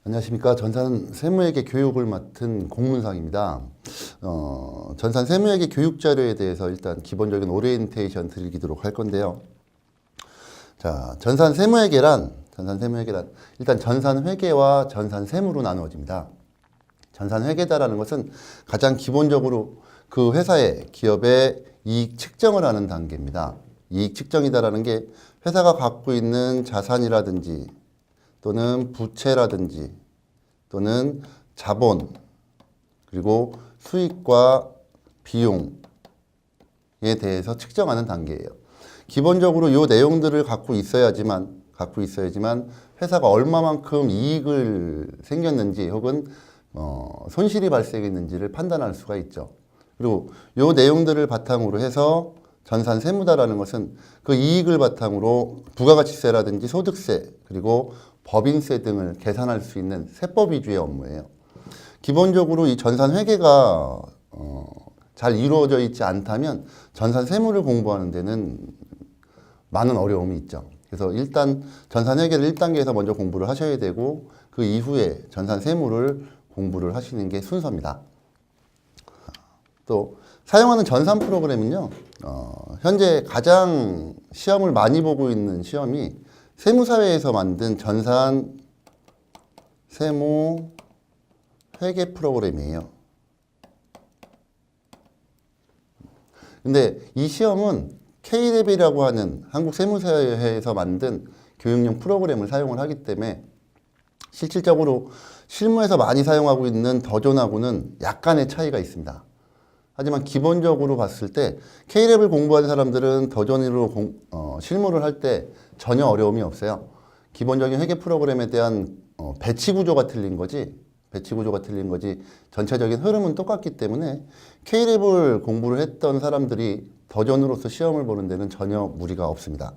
안녕하십니까. 전산 세무회계 교육을 맡은 공문상입니다. 전산 세무회계 교육 자료에 대해서 일단 기본적인 오리엔테이션 드리도록 할 건데요. 자, 전산 세무회계란 일단 전산 회계와 전산 세무로 나누어집니다. 전산 회계다라는 것은 가장 기본적으로 그 회사의 기업의 이익 측정을 하는 단계입니다. 이익 측정이다라는 게 회사가 갖고 있는 자산이라든지 또는 부채라든지 또는 자본 그리고 수익과 비용에 대해서 측정하는 단계예요. 기본적으로 이 내용들을 갖고 있어야지만 회사가 얼마만큼 이익을 생겼는지 혹은 손실이 발생했는지를 판단할 수가 있죠. 그리고 이 내용들을 바탕으로 해서 전산 세무다라는 것은 그 이익을 바탕으로 부가가치세라든지 소득세 그리고 법인세 등을 계산할 수 있는 세법 위주의 업무예요. 기본적으로 이 전산 회계가 잘 이루어져 있지 않다면 전산 세무를 공부하는 데는 많은 어려움이 있죠. 그래서 일단 전산 회계를 1단계에서 먼저 공부를 하셔야 되고 그 이후에 전산 세무를 공부를 하시는 게 순서입니다. 또 사용하는 전산 프로그램은요, 현재 가장 시험을 많이 보고 있는 시험이 세무사회에서 만든 전산 세무 회계 프로그램이에요. 근데 이 시험은 K-랩이라고 하는 한국세무사회에서 만든 교육용 프로그램을 사용을 하기 때문에 실질적으로 실무에서 많이 사용하고 있는 더존하고는 약간의 차이가 있습니다. 하지만 기본적으로 봤을 때 K-랩을 공부하는 사람들은 더존으로 실무를 할 때 전혀 어려움이 없어요. 기본적인 회계 프로그램에 대한 배치 구조가 틀린 거지 전체적인 흐름은 똑같기 때문에 K-랩을 공부를 했던 사람들이 더존으로서 시험을 보는 데는 전혀 무리가 없습니다.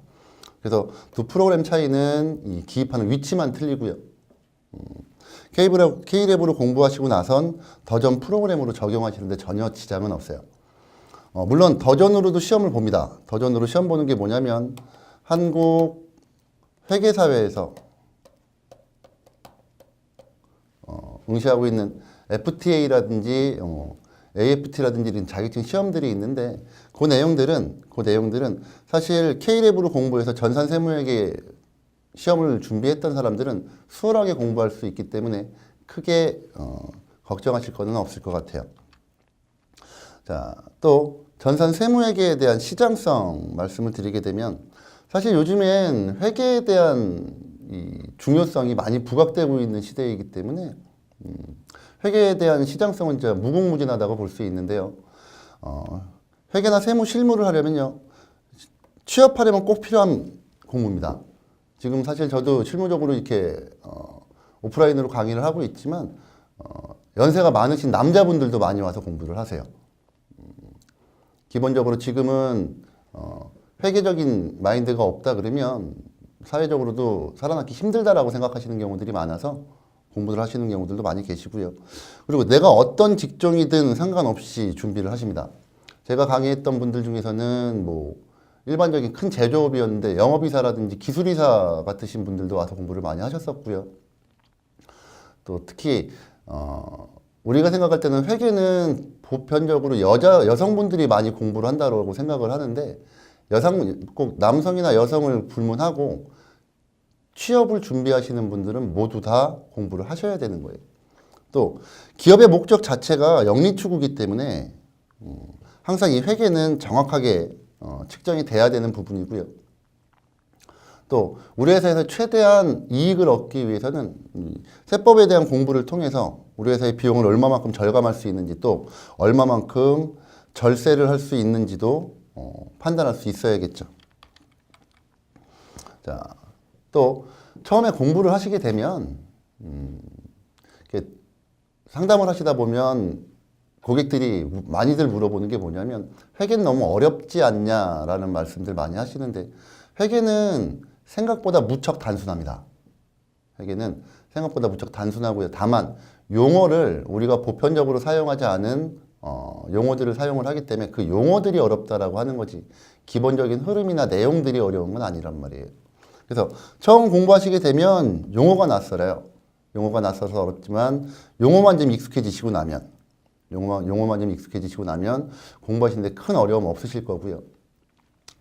그래서 두 프로그램 차이는 이 기입하는 위치만 틀리고요. K-랩으로 공부하시고 나선 더존 프로그램으로 적용하시는데 전혀 지장은 없어요. 물론 더존으로도 시험을 봅니다. 더존으로 시험 보는 게 뭐냐면 한국 회계사회에서 응시하고 있는 FTA라든지 AFT라든지 이런 자격증 시험들이 있는데 그 내용들은 사실 K-랩으로 공부해서 전산 세무회계 시험을 준비했던 사람들은 수월하게 공부할 수 있기 때문에 크게 걱정하실 거는 없을 것 같아요. 자, 또 전산 세무회계에 대한 시장성 말씀을 드리게 되면 사실 요즘엔 회계에 대한 이 중요성이 많이 부각되고 있는 시대이기 때문에 회계에 대한 시장성은 진짜 무궁무진하다고 볼 수 있는데요. 회계나 세무 실무를 하려면요, 취업하려면 꼭 필요한 공부입니다. 지금 사실 저도 실무적으로 이렇게 오프라인으로 강의를 하고 있지만 연세가 많으신 남자분들도 많이 와서 공부를 하세요. 기본적으로 지금은 회계적인 마인드가 없다 그러면 사회적으로도 살아남기 힘들다라고 생각하시는 경우들이 많아서 공부를 하시는 경우들도 많이 계시고요. 그리고 내가 어떤 직종이든 상관없이 준비를 하십니다. 제가 강의했던 분들 중에서는 뭐 일반적인 큰 제조업이었는데 영업이사라든지 기술이사 같으신 분들도 와서 공부를 많이 하셨었고요. 또 특히 우리가 생각할 때는 회계는 보편적으로 여성분들이 많이 공부를 한다고 생각을 하는데 꼭 남성이나 여성을 불문하고 취업을 준비하시는 분들은 모두 다 공부를 하셔야 되는 거예요. 또 기업의 목적 자체가 영리 추구이기 때문에 항상 이 회계는 정확하게 측정이 돼야 되는 부분이고요. 또 우리 회사에서 최대한 이익을 얻기 위해서는 세법에 대한 공부를 통해서 우리 회사의 비용을 얼마만큼 절감할 수 있는지 또 얼마만큼 절세를 할 수 있는지도 판단할 수 있어야겠죠. 자, 또 처음에 공부를 하시게 되면 이렇게 상담을 하시다 보면 고객들이 많이들 물어보는 게 뭐냐면 회계는 너무 어렵지 않냐라는 말씀들 많이 하시는데 회계는 생각보다 무척 단순합니다. 회계는 생각보다 무척 단순하고요. 다만 용어를 우리가 보편적으로 사용하지 않은 용어들을 사용을 하기 때문에 그 용어들이 어렵다라고 하는 거지 기본적인 흐름이나 내용들이 어려운 건 아니란 말이에요. 그래서 처음 공부하시게 되면 용어가 낯설어요. 용어가 낯설어서 어렵지만 용어만 좀 익숙해지시고 나면 용어만 좀 익숙해지시고 나면 공부하시는데 큰 어려움 없으실 거고요.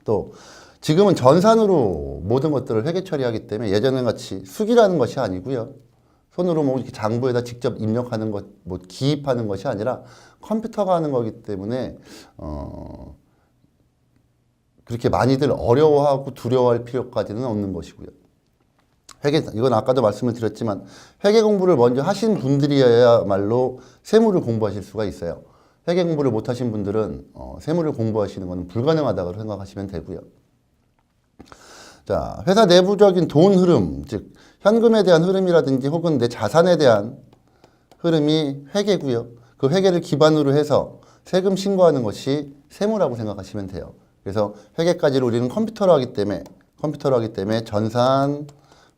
또 지금은 전산으로 모든 것들을 회계 처리하기 때문에 예전에 같이 수기라는 것이 아니고요. 손으로 뭐 이렇게 장부에다 직접 입력하는 것, 뭐 기입하는 것이 아니라 컴퓨터가 하는 거기 때문에 그렇게 많이들 어려워하고 두려워할 필요까지는 없는 것이고요. 이건 아까도 말씀을 드렸지만 회계 공부를 먼저 하신 분들이야말로 세무를 공부하실 수가 있어요. 회계 공부를 못 하신 분들은 세무를 공부하시는 것은 불가능하다고 생각하시면 되고요. 자, 회사 내부적인 돈 흐름, 즉 현금에 대한 흐름이라든지 혹은 내 자산에 대한 흐름이 회계고요. 그 회계를 기반으로 해서 세금 신고하는 것이 세무라고 생각하시면 돼요. 그래서 회계까지를 우리는 컴퓨터로 하기 때문에 전산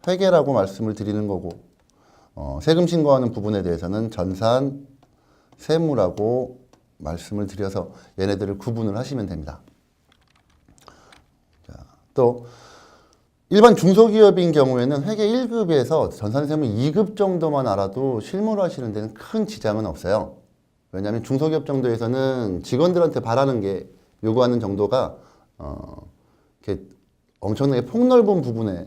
회계라고 말씀을 드리는 거고, 세금 신고하는 부분에 대해서는 전산 세무라고 말씀을 드려서 얘네들을 구분을 하시면 됩니다. 자, 또 일반 중소기업인 경우에는 회계 1급에서 전산세무 2급 정도만 알아도 실무를 하시는 데는 큰 지장은 없어요. 왜냐하면 중소기업 정도에서는 직원들한테 바라는 게 요구하는 정도가 이렇게 엄청나게 폭넓은 부분에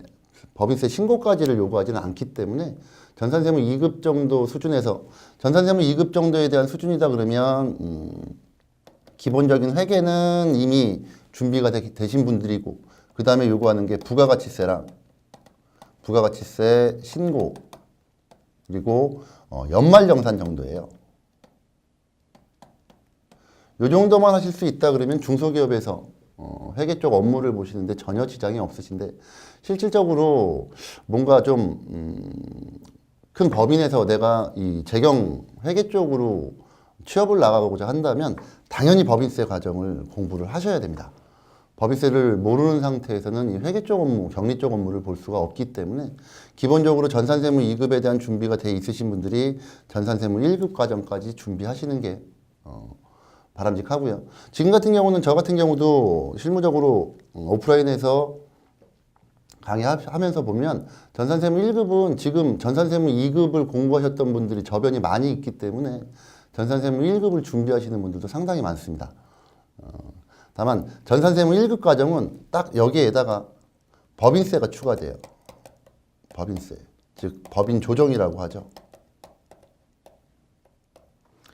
법인세 신고까지를 요구하지는 않기 때문에 전산세무 2급 정도 수준에서 전산세무 2급 정도에 대한 수준이다 그러면 기본적인 회계는 이미 준비가 되신 분들이고 그 다음에 요구하는 게 부가가치세랑 부가가치세 신고 그리고 연말정산 정도예요. 요 정도만 하실 수 있다 그러면 중소기업에서 회계 쪽 업무를 보시는데 전혀 지장이 없으신데 실질적으로 뭔가 좀 큰 법인에서 내가 이 재경 회계 쪽으로 취업을 나가고자 한다면 당연히 법인세 과정을 공부를 하셔야 됩니다. 법인세를 모르는 상태에서는 이 회계 쪽 업무, 격리 쪽 업무를 볼 수가 없기 때문에 기본적으로 전산세무 2급에 대한 준비가 돼 있으신 분들이 전산세무 1급 과정까지 준비하시는 게 바람직하고요. 지금 같은 경우는 저 같은 경우도 실무적으로 오프라인에서 강의하면서 보면 전산세무 1급은 지금 전산세무 2급을 공부하셨던 분들이 저변이 많이 있기 때문에 전산세무 1급을 준비하시는 분들도 상당히 많습니다. 다만 전산세무 1급 과정은 딱 여기에다가 법인세가 추가돼요. 법인세, 즉 법인 조정이라고 하죠.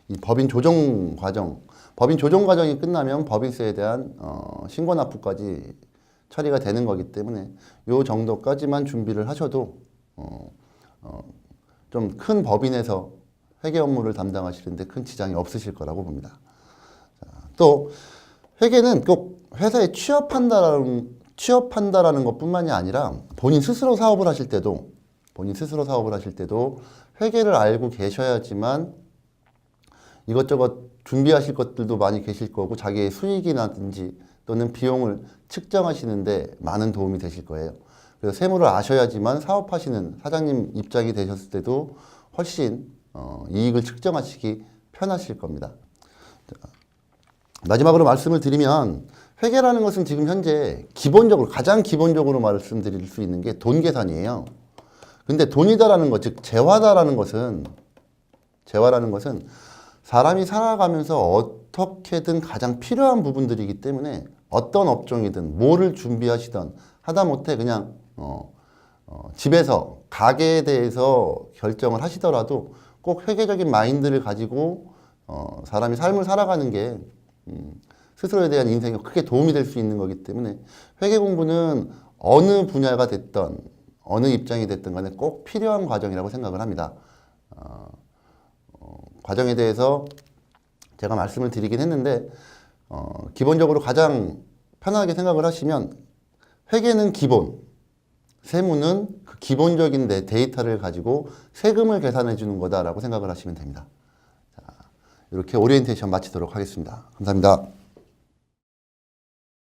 이 법인 조정 과정이 끝나면 법인세에 대한 신고 납부까지 처리가 되는 거기 때문에 요 정도까지만 준비를 하셔도 좀 큰 법인에서 회계 업무를 담당하시는데 큰 지장이 없으실 거라고 봅니다. 자, 또 회계는 꼭 회사에 취업한다라는 것뿐만이 아니라 본인 스스로 사업을 하실 때도 회계를 알고 계셔야지만 이것저것 준비하실 것들도 많이 계실 거고 자기의 수익이라든지 또는 비용을 측정하시는데 많은 도움이 되실 거예요. 그래서 세무를 아셔야지만 사업하시는 사장님 입장이 되셨을 때도 훨씬 이익을 측정하시기 편하실 겁니다. 마지막으로 말씀을 드리면 회계라는 것은 지금 현재 가장 기본적으로 말씀드릴 수 있는 게 돈 계산이에요. 근데 돈이다라는 것, 즉 재화다라는 것은 사람이 살아가면서 어떻게든 가장 필요한 부분들이기 때문에 어떤 업종이든 뭐를 준비하시든 하다못해 그냥 집에서 가게에 대해서 결정을 하시더라도 꼭 회계적인 마인드를 가지고 사람이 삶을 살아가는 게 스스로에 대한 인생에 크게 도움이 될 수 있는 거기 때문에 회계 공부는 어느 분야가 됐던 어느 입장이 됐든 간에 꼭 필요한 과정이라고 생각을 합니다. 과정에 대해서 제가 말씀을 드리긴 했는데 기본적으로 가장 편하게 생각을 하시면 회계는 기본, 세무는 그 기본적인 데이터를 가지고 세금을 계산해 주는 거다라고 생각을 하시면 됩니다. 자, 이렇게 오리엔테이션 마치도록 하겠습니다. 감사합니다.